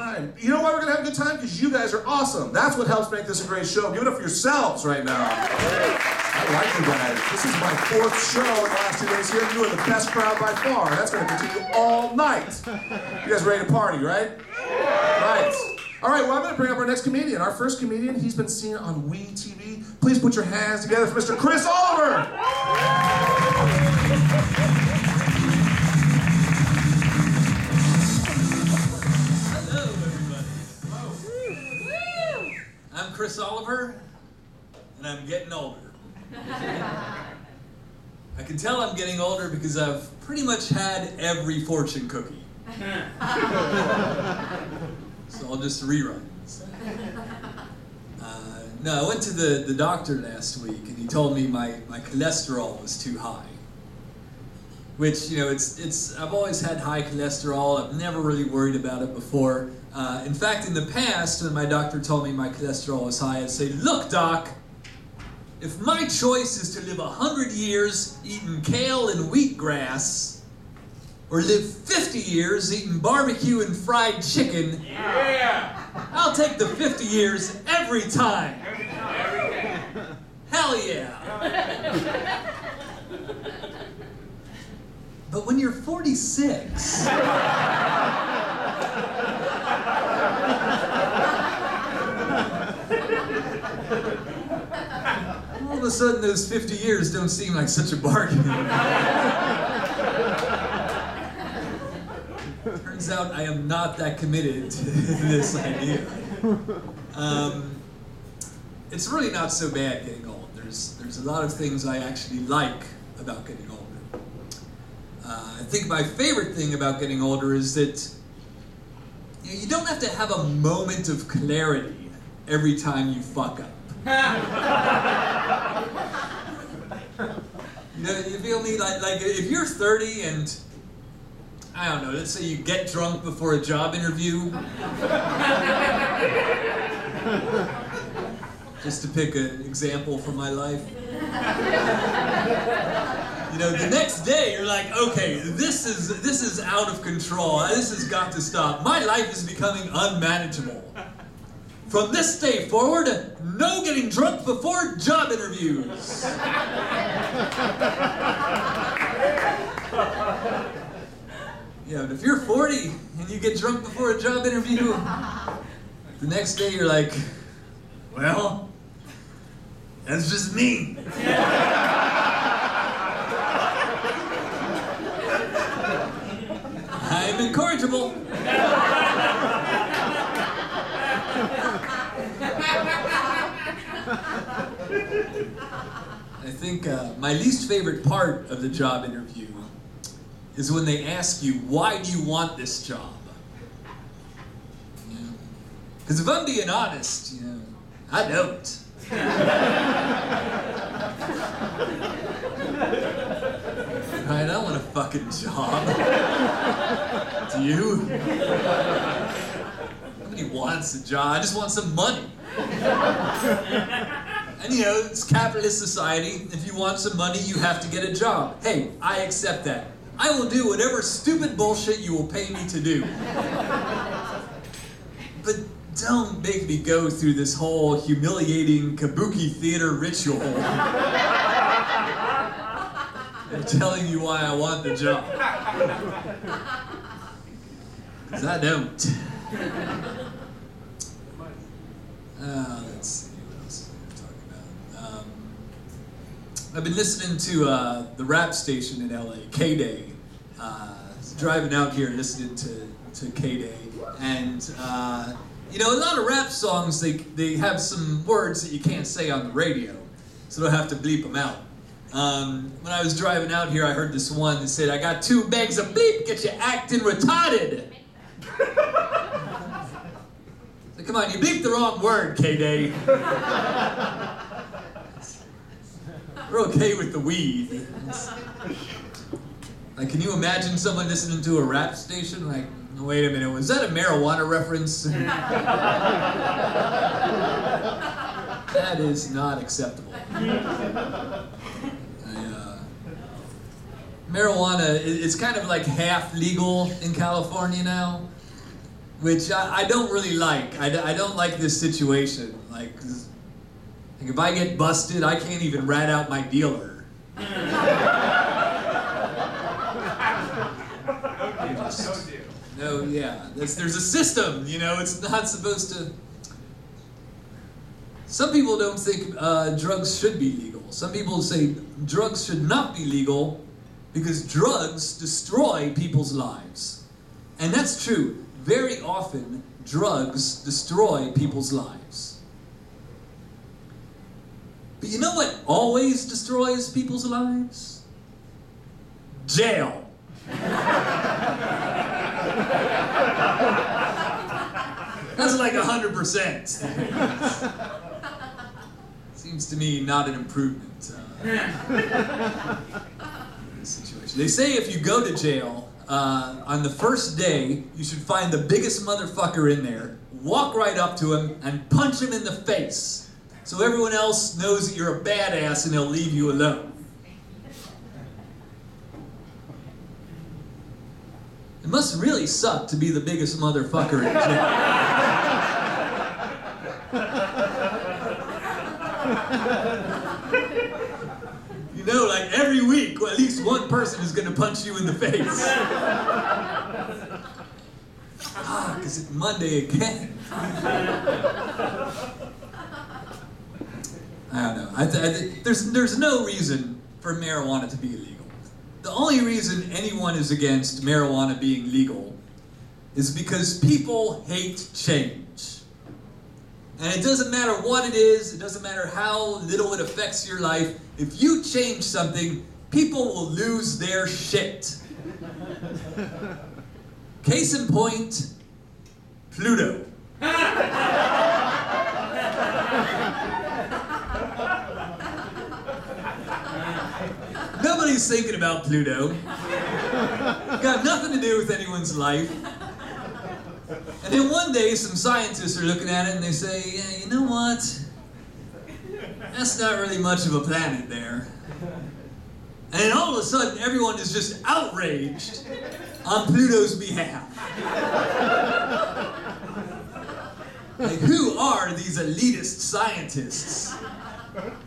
time. You know why we're going to have a good time? Because you guys are awesome. That's what helps make this a great show. Give it up for yourselves right now. I like you guys. This is my 4th show in the last 2 days here. You are the best crowd by far. That's going to continue all night. You guys ready to party, right? Right. All right, well, I'm going to bring up our next comedian. Our first comedian, he's been seen on WE TV. Please put your hands together for Mr. Chris Oliver. Hello, everybody. Hello. I'm Chris Oliver, and I'm getting older. I can tell I'm getting older because I've pretty much had every fortune cookie. So I'll just rerun. No, I went to the doctor last week, and he told me my cholesterol was too high. Which, you know, I've always had high cholesterol. I've never really worried about it before. In fact, in the past, when my doctor told me my cholesterol was high, I'd say, "Look, doc, if my choice is to live 100 years eating kale and wheatgrass, or live 50 years eating barbecue and fried chicken, I'll take the 50 years every time. Hell yeah. But when you're 46, all of a sudden those 50 years don't seem like such a bargain. Turns out I am not that committed to this idea. It's really not so bad getting old. There's a lot of things I actually like about getting older. I think my favorite thing about getting older is that you don't have to have a moment of clarity every time you fuck up. You feel me? Like if you're 30 and I don't know, let's say you get drunk before a job interview. Just to pick an example from my life. You know, the next day you're like, okay, this is out of control. This has got to stop. My life is becoming unmanageable. From this day forward, no getting drunk before job interviews. Yeah, but if you're 40 and you get drunk before a job interview, the next day you're like, well, that's just me. I'm incorrigible. I think my least favorite part of the job interview is when they ask you, why do you want this job? Because if I'm being honest, I don't. Right, I don't want a fucking job. Do you? Nobody wants a job. I just want some money. And it's capitalist society. If you want some money, you have to get a job. Hey, I accept that. I will do whatever stupid bullshit you will pay me to do. But don't make me go through this whole humiliating kabuki theater ritual of telling you why I want the job. Because I don't. Let's see, what else am I talking about? I've been listening to the rap station in LA, K-Day. Driving out here listening to K-Day. And, a lot of rap songs, they have some words that you can't say on the radio. So they'll have to bleep them out. When I was driving out here, I heard this one that said, "I got 2 bags of bleep, get you acting retarded." So come on, you bleeped the wrong word, K-Day. We're okay with the weed. Like, can you imagine someone listening to a rap station? Like, wait a minute, was that a marijuana reference? That is not acceptable. Marijuana, it's kind of like half legal in California now. which I don't really like. I don't like this situation. Like if I get busted, I can't even rat out my dealer. No, yeah. There's a system, you know, it's not supposed to... Some people don't think drugs should be legal. Some people say drugs should not be legal because drugs destroy people's lives. And that's true. Very often, drugs destroy people's lives. But you know what always destroys people's lives? Jail. That's like 100%. Seems to me not an improvement in this situation. They say if you go to jail, on the first day, you should find the biggest motherfucker in there, walk right up to him, and punch him in the face. So everyone else knows that you're a badass and they'll leave you alone. It must really suck to be the biggest motherfucker in jail. You know, like every week, well, at least one person is going to punch you in the face. Because it's Monday again. I don't know. There's no reason for marijuana to be illegal. The only reason anyone is against marijuana being legal is because people hate change. And it doesn't matter what it is, it doesn't matter how little it affects your life, if you change something, people will lose their shit. Case in point, Pluto. Nobody's thinking about Pluto. Got nothing to do with anyone's life. And then one day, some scientists are looking at it and they say, yeah, you know what? That's not really much of a planet there. And then all of a sudden, everyone is just outraged on Pluto's behalf. Like, who are these elitist scientists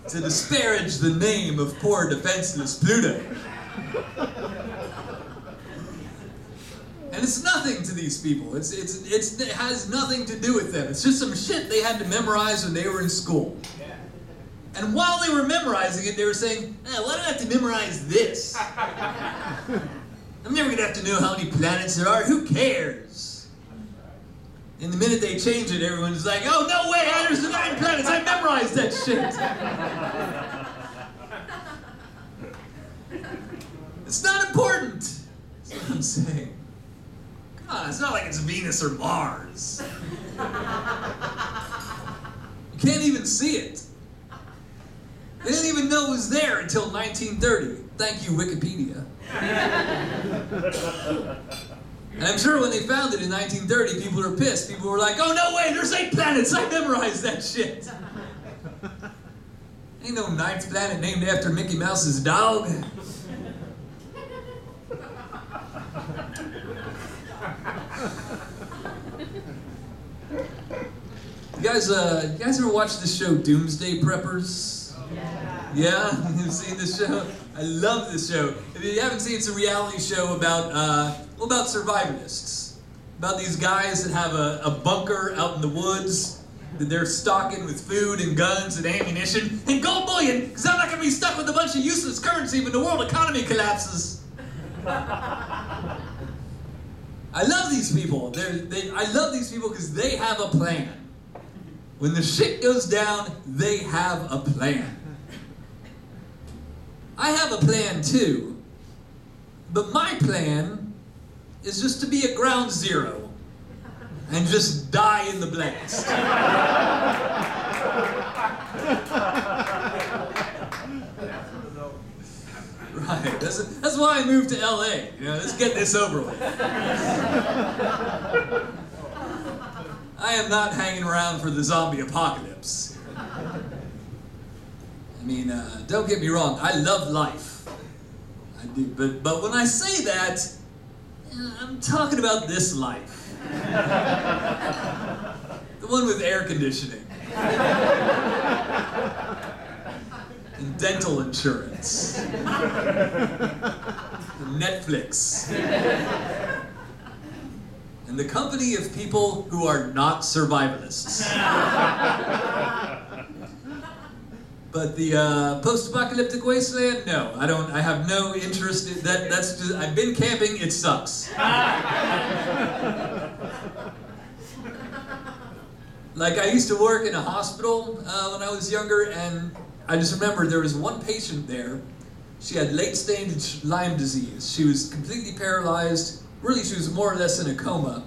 to disparage the name of poor defenseless Pluto? And it's nothing to these people. It has nothing to do with them. It's just some shit they had to memorize when they were in school. And while they were memorizing it, they were saying, why do I have to memorize this? I'm never going to have to know how many planets there are. Who cares? And the minute they change it, everyone's like, oh, no way, there's 9 planets. I memorized that shit. It's not important. That's what I'm saying. It's not like it's Venus or Mars. You can't even see it. They didn't even know it was there until 1930. Thank you, Wikipedia. And I'm sure when they found it in 1930, people were pissed. People were like, oh, no way, there's 8 planets. I memorized that shit. Ain't no 9th planet named after Mickey Mouse's dog. You guys ever watch the show Doomsday Preppers? Yeah? You've seen this show? I love this show. If you haven't seen it, it's a reality show about survivalists. About these guys that have a bunker out in the woods that they're stocking with food and guns and ammunition and gold bullion, because I'm not going to be stuck with a bunch of useless currency when the world economy collapses. I love these people. I love these people because they have a plan. When the shit goes down, they have a plan. I have a plan too, but my plan is just to be at ground zero and just die in the blast. Right, that's why I moved to LA. You know, let's get this over with. I am not hanging around for the zombie apocalypse. I mean, don't get me wrong, I love life. I do, but when I say that, I'm talking about this life. The one with air conditioning. And dental insurance. And Netflix. And the company of people who are not survivalists. But the post-apocalyptic wasteland, no, I don't. I have no interest in that. That's just, I've been camping. It sucks. Like, I used to work in a hospital when I was younger, and I just remember there was one patient there. She had late-stage Lyme disease. She was completely paralyzed. Really, she was more or less in a coma.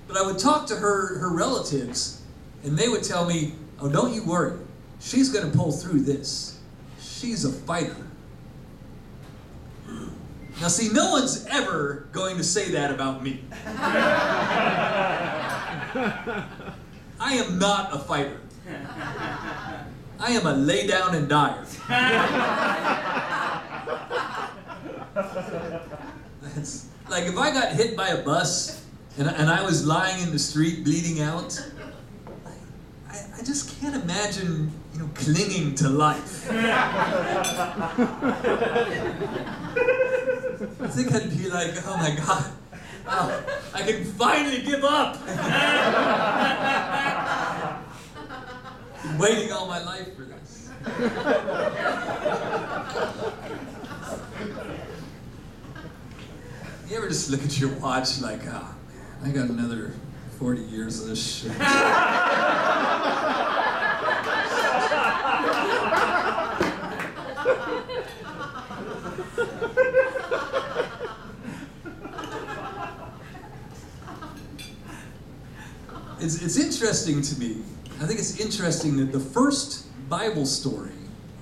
But I would talk to her relatives, and they would tell me, "Oh, don't you worry. She's going to pull through this. She's a fighter." Now, see, no one's ever going to say that about me. I am not a fighter. I am a lay down and dyer. It's like if I got hit by a bus and I was lying in the street bleeding out, I just can't imagine, clinging to life. I think I'd be like, oh my God, I can finally give up. Been waiting all my life for this. You ever just look at your watch like, oh man, I got another 40 years of this shit. It's interesting to me. I think it's interesting that the first Bible story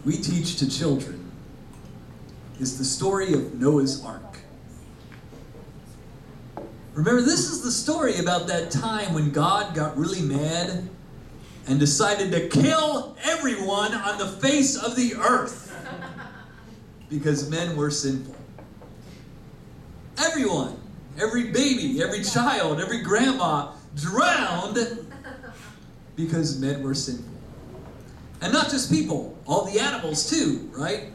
we teach to children is the story of Noah's Ark. Remember, this is the story about that time when God got really mad and decided to kill everyone on the face of the earth because men were sinful. Everyone, every baby, every child, every grandma drowned because men were sinful. And not just people, all the animals too, right?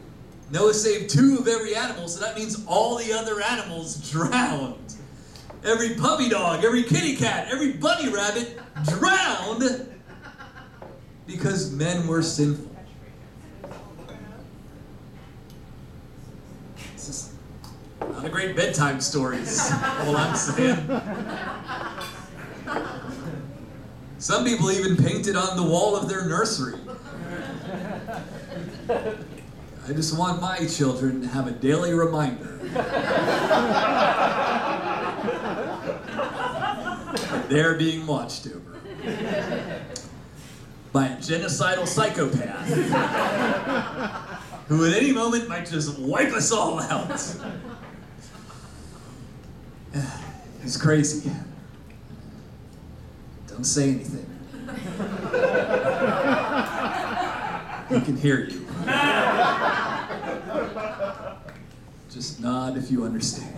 Noah saved 2 of every animal, so that means all the other animals drowned. Every puppy dog, every kitty cat, every bunny rabbit drowned because men were sinful. This is not a great bedtime story, is all I'm saying. Some people even painted on the wall of their nursery. I just want my children to have a daily reminder that they're being watched over by a genocidal psychopath who at any moment might just wipe us all out. He's crazy. Don't say anything. He can hear you. Just nod if you understand.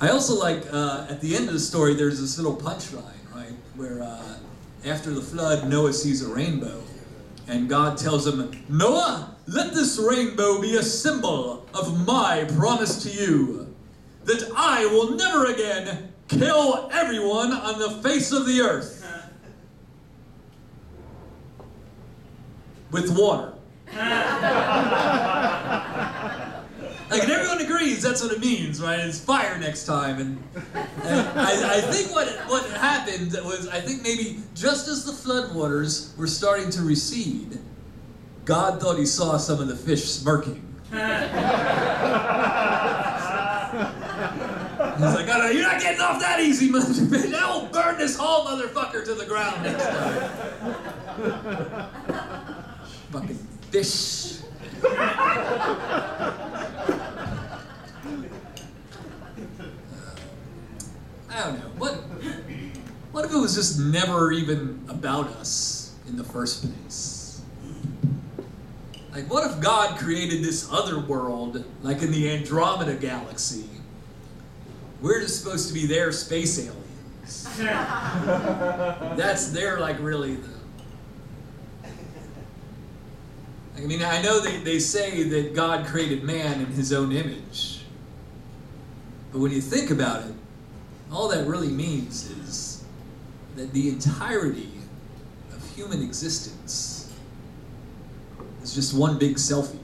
I also like, at the end of the story, there's this little punchline, right? Where after the flood, Noah sees a rainbow. And God tells him, "Noah, let this rainbow be a symbol of my promise to you, that I will never again kill everyone on the face of the earth with water." Like, and everyone agrees that's what it means, right? It's fire next time. And I think what happened was, I think maybe just as the floodwaters were starting to recede, God thought he saw some of the fish smirking. He's like, "Oh, no, you're not getting off that easy, motherfucker. I will burn this whole motherfucker to the ground next time." Fucking fish. I don't know. What if it was just never even about us in the first place? Like, what if God created this other world, like in the Andromeda galaxy, We're just supposed to be their space aliens. They're like really the... I mean, I know they say that God created man in his own image. But when you think about it, all that really means is that the entirety of human existence is just one big selfie.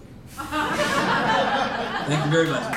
Thank you very much.